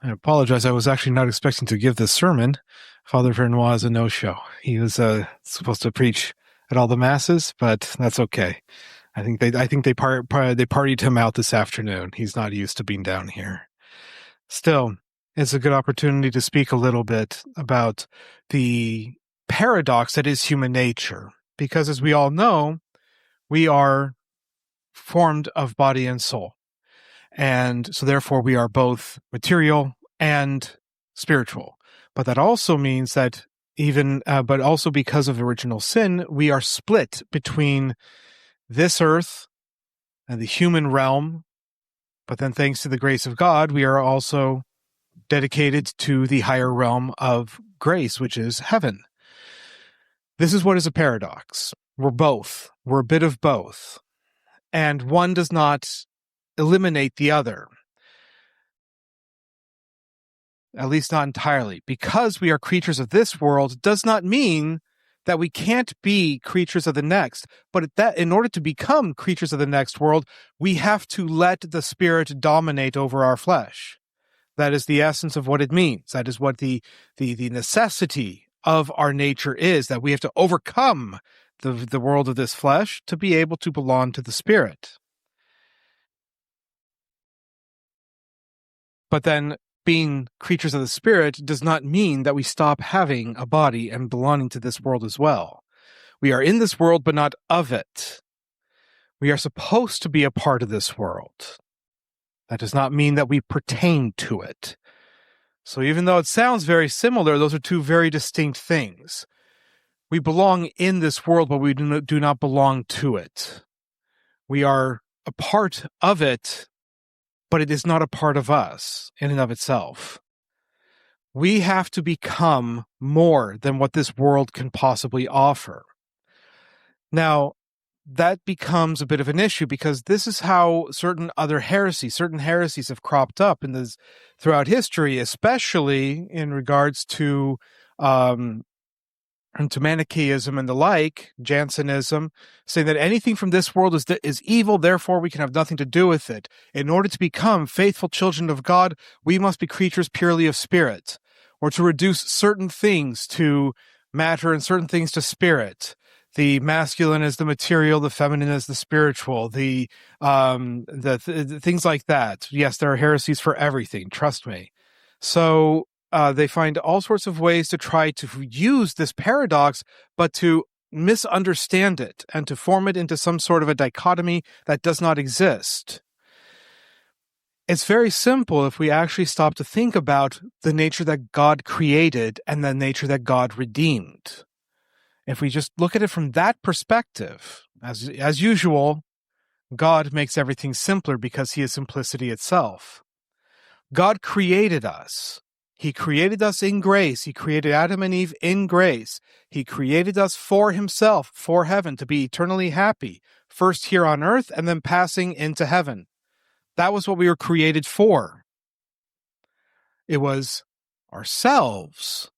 I apologize. I was actually not expecting to give this sermon. Father Vernois is a no-show. He was supposed to preach at all the masses, but that's okay. I think they partied him out this afternoon. He's not used to being down here. Still, it's a good opportunity to speak a little bit about the paradox that is human nature, because as we all know, we are formed of body and soul. And so therefore we are both material and spiritual. But that also means that but also because of original sin, we are split between this earth and the human realm. But then thanks to the grace of God, we are also dedicated to the higher realm of grace, which is heaven. This is what is a paradox. We're both. We're a bit of both. And one does not eliminate the other, at least not entirely. Because we are creatures of this world does not mean that we can't be creatures of the next, but that in order to become creatures of the next world, we have to let the Spirit dominate over our flesh. That is the essence of what it means. That is what the necessity of our nature is, that we have to overcome the world of this flesh to be able to belong to the Spirit. But then being creatures of the Spirit does not mean that we stop having a body and belonging to this world as well. We are in this world, but not of it. We are supposed to be a part of this world. That does not mean that we pertain to it. So even though it sounds very similar, those are two very distinct things. We belong in this world, but we do not belong to it. We are a part of it, but it is not a part of us in and of itself. We have to become more than what this world can possibly offer. Now, that becomes a bit of an issue because this is how certain heresies have cropped up throughout history, especially in regards to Manichaeism and the like, Jansenism, saying that anything from this world is evil, therefore we can have nothing to do with it. In order to become faithful children of God, we must be creatures purely of spirit, or to reduce certain things to matter and certain things to spirit. The masculine is the material, the feminine is the spiritual, the things like that. Yes, there are heresies for everything, trust me. So they find all sorts of ways to try to use this paradox, but to misunderstand it and to form it into some sort of a dichotomy that does not exist. It's very simple if we actually stop to think about the nature that God created and the nature that God redeemed. If we just look at it from that perspective, as usual, God makes everything simpler because he is simplicity itself. God created us. He created us in grace. He created Adam and Eve in grace. He created us for himself, for heaven, to be eternally happy, first here on earth and then passing into heaven. That was what we were created for. It was ourselves.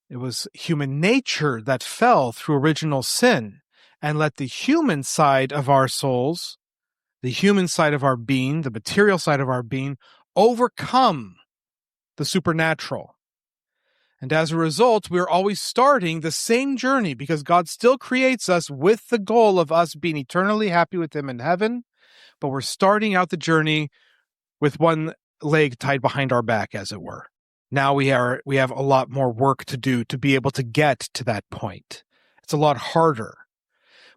It was human nature that fell through original sin and let the human side of our souls, the human side of our being, the material side of our being, overcome the supernatural. And as a result, we're always starting the same journey because God still creates us with the goal of us being eternally happy with him in heaven, but we're starting out the journey with one leg tied behind our back, as it were. Now we have a lot more work to do to be able to get to that point. It's a lot harder.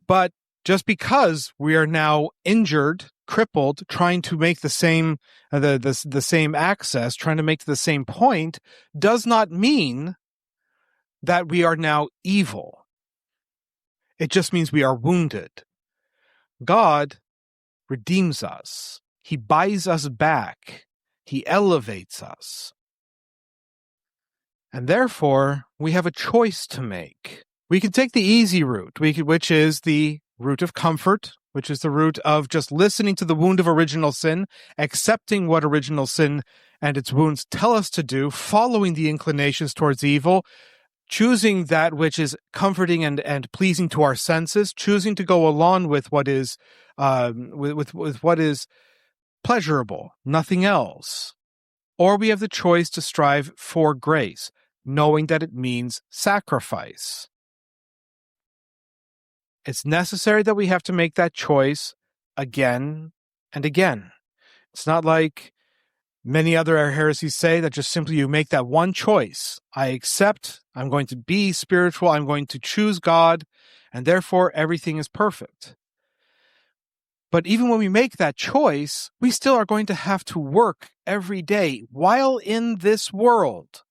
But just because we are now injured, crippled, trying to make the same access, trying to make the same point, does not mean that we are now evil. It just means we are wounded. God redeems us. He buys us back. He elevates us. And therefore, we have a choice to make. We can take the easy route, which is the route of comfort, which is the route of just listening to the wound of original sin, accepting what original sin and its wounds tell us to do, following the inclinations towards evil, choosing that which is comforting and pleasing to our senses, choosing to go along with what is with what is pleasurable, nothing else. or we have the choice to strive for grace, knowing that it means sacrifice. It's necessary that we have to make that choice again and again. It's not like many other heresies say that just simply you make that one choice. I accept, I'm going to be spiritual, I'm going to choose God, and therefore everything is perfect. But even when we make that choice, we still are going to have to work every day while in this world,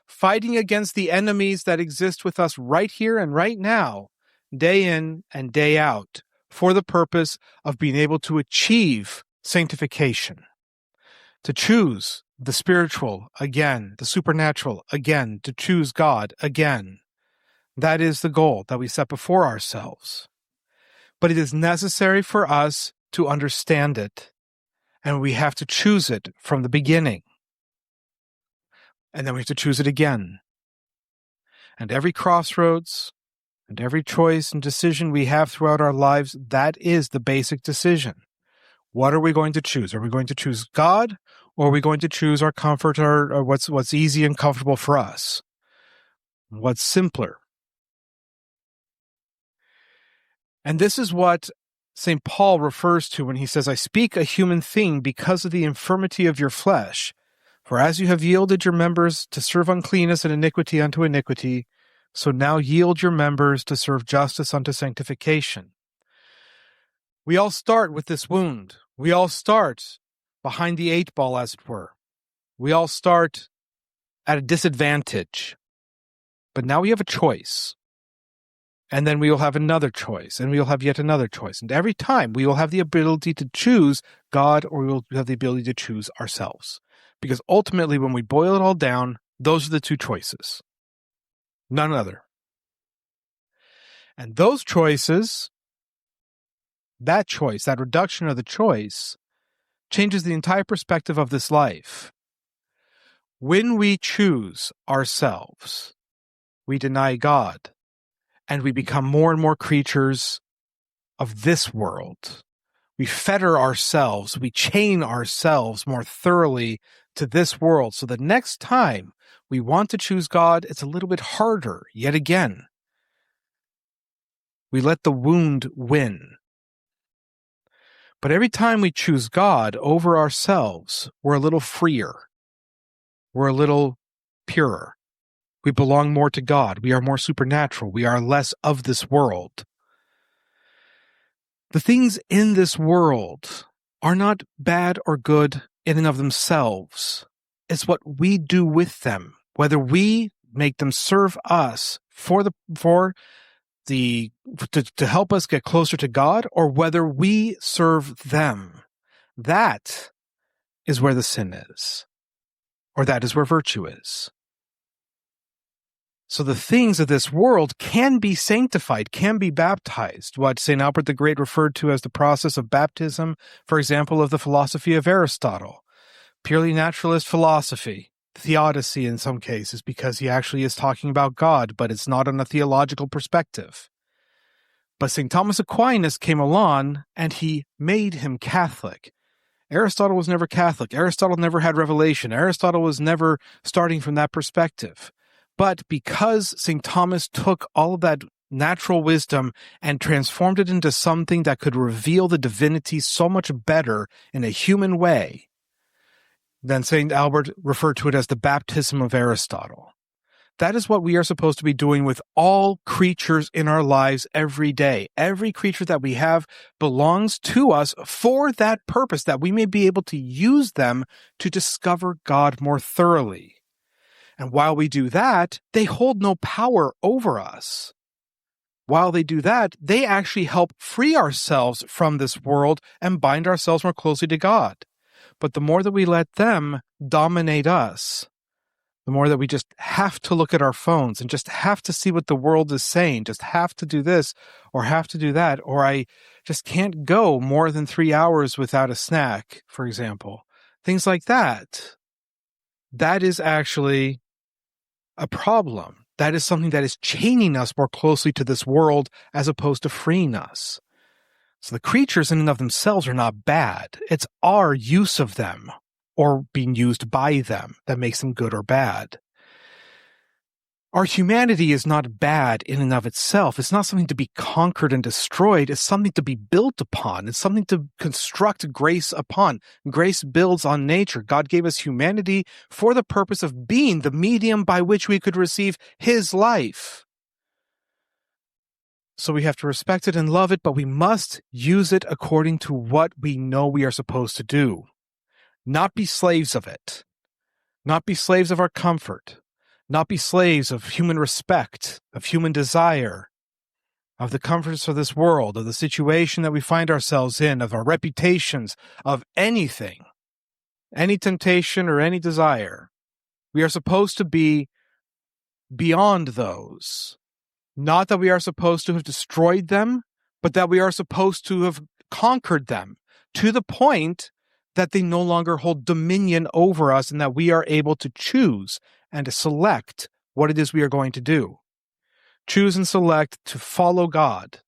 fighting against the enemies that exist with us right here and right now, day in and day out, for the purpose of being able to achieve sanctification, to choose the spiritual again, the supernatural again, to choose God again. That is the goal that we set before ourselves. But it is necessary for us to understand it, and we have to choose it from the beginning. And then we have to choose it again. And every crossroads and every choice and decision we have throughout our lives, that is the basic decision. What are we going to choose? Are we going to choose God, or are we going to choose our comfort or what's easy and comfortable for us? What's simpler? And this is what St. Paul refers to when he says, I speak a human thing because of the infirmity of your flesh. For as you have yielded your members to serve uncleanness and iniquity unto iniquity, so now yield your members to serve justice unto sanctification. We all start with this wound. We all start behind the 8 ball, as it were. We all start at a disadvantage. But now we have a choice. And then we will have another choice, and we will have yet another choice. And every time we will have the ability to choose God, or we will have the ability to choose ourselves. Because ultimately, when we boil it all down, those are the 2 choices. None other. And those choices, that choice, that reduction of the choice, changes the entire perspective of this life. When we choose ourselves, we deny God. And we become more and more creatures of this world. We fetter ourselves, we chain ourselves more thoroughly to this world. So the next time we want to choose God, it's a little bit harder yet again. We let the wound win. But every time we choose God over ourselves, we're a little freer. We're a little purer. We belong more to God. We are more supernatural. We are less of this world. The things in this world are not bad or good in and of themselves. It's what we do with them, whether we make them serve us to help us get closer to God, or whether we serve them. That is where the sin is, or that is where virtue is. So the things of this world can be sanctified, can be baptized. What St. Albert the Great referred to as the process of baptism, for example, of the philosophy of Aristotle. Purely naturalist philosophy, theodicy in some cases, because he actually is talking about God, but it's not on a theological perspective. But St. Thomas Aquinas came along, and he made him Catholic. Aristotle was never Catholic. Aristotle never had revelation. Aristotle was never starting from that perspective. But because St. Thomas took all of that natural wisdom and transformed it into something that could reveal the divinity so much better in a human way, then St. Albert referred to it as the baptism of Aristotle. That is what we are supposed to be doing with all creatures in our lives every day. Every creature that we have belongs to us for that purpose, that we may be able to use them to discover God more thoroughly. And while we do that, they hold no power over us. While they do that, they actually help free ourselves from this world and bind ourselves more closely to God. But the more that we let them dominate us, the more that we just have to look at our phones and just have to see what the world is saying, just have to do this or have to do that, or I just can't go more than 3 hours without a snack, for example. Things like that. That is actually a problem. That is something that is chaining us more closely to this world as opposed to freeing us. So the creatures in and of themselves are not bad. It's our use of them, or being used by them that makes them good or bad. Our humanity is not bad in and of itself. It's not something to be conquered and destroyed. It's something to be built upon. It's something to construct grace upon. Grace builds on nature. God gave us humanity for the purpose of being the medium by which we could receive His life. So we have to respect it and love it, but we must use it according to what we know we are supposed to do. Not be slaves of it. Not be slaves of our comfort. Not be slaves of human respect, of human desire, of the comforts of this world, of the situation that we find ourselves in, of our reputations, of anything, any temptation or any desire. We are supposed to be beyond those. Not that we are supposed to have destroyed them, but that we are supposed to have conquered them to the point that they no longer hold dominion over us and that we are able to choose and to select what it is we are going to do. Choose and select to follow God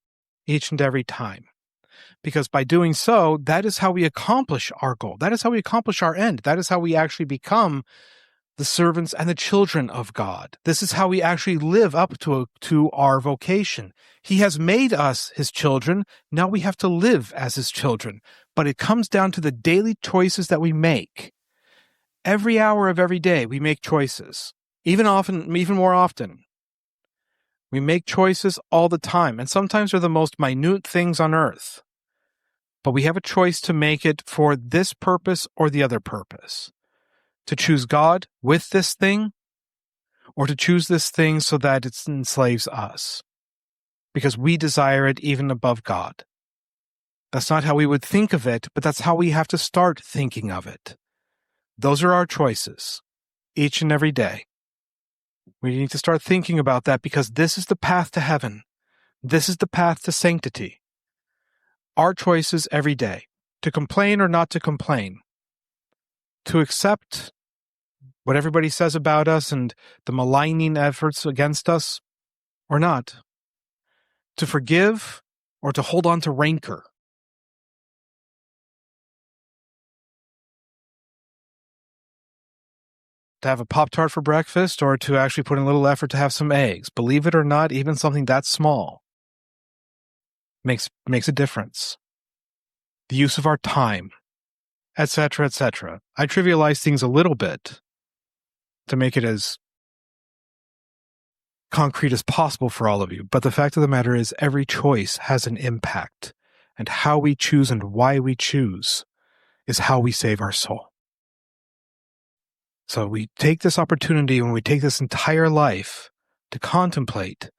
each and every time. Because by doing so, that is how we accomplish our goal. That is how we accomplish our end. That is how we actually become the servants and the children of God. This is how we actually live up to our vocation. He has made us His children. Now we have to live as His children. But it comes down to the daily choices that we make. Every hour of every day, we make choices. Even more often. We make choices all the time, and sometimes they're the most minute things on earth. But we have a choice to make it for this purpose or the other purpose. To choose God with this thing, or to choose this thing so that it enslaves us. Because we desire it even above God. That's not how we would think of it, but that's how we have to start thinking of it. Those are our choices, each and every day. We need to start thinking about that because this is the path to heaven. This is the path to sanctity. Our choices every day, to complain or not to complain, to accept what everybody says about us and the maligning efforts against us or not, to forgive or to hold on to rancor. To have a Pop-Tart for breakfast or to actually put in a little effort to have some eggs. Believe it or not, even something that small makes a difference. The use of our time, etc., etc. I trivialize things a little bit to make it as concrete as possible for all of you. But the fact of the matter is every choice has an impact. And how we choose and why we choose is how we save our soul. So we take this opportunity when we take this entire life to contemplate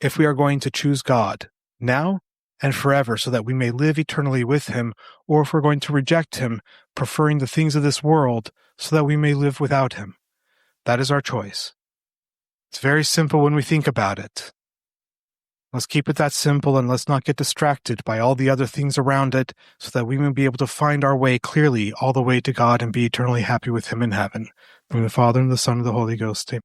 if we are going to choose God now and forever so that we may live eternally with Him, or if we're going to reject Him, preferring the things of this world so that we may live without Him. That is our choice. It's very simple when we think about it. Let's keep it that simple and let's not get distracted by all the other things around it so that we may be able to find our way clearly all the way to God and be eternally happy with Him in heaven. In the Father, and the Son, and the Holy Ghost. Amen.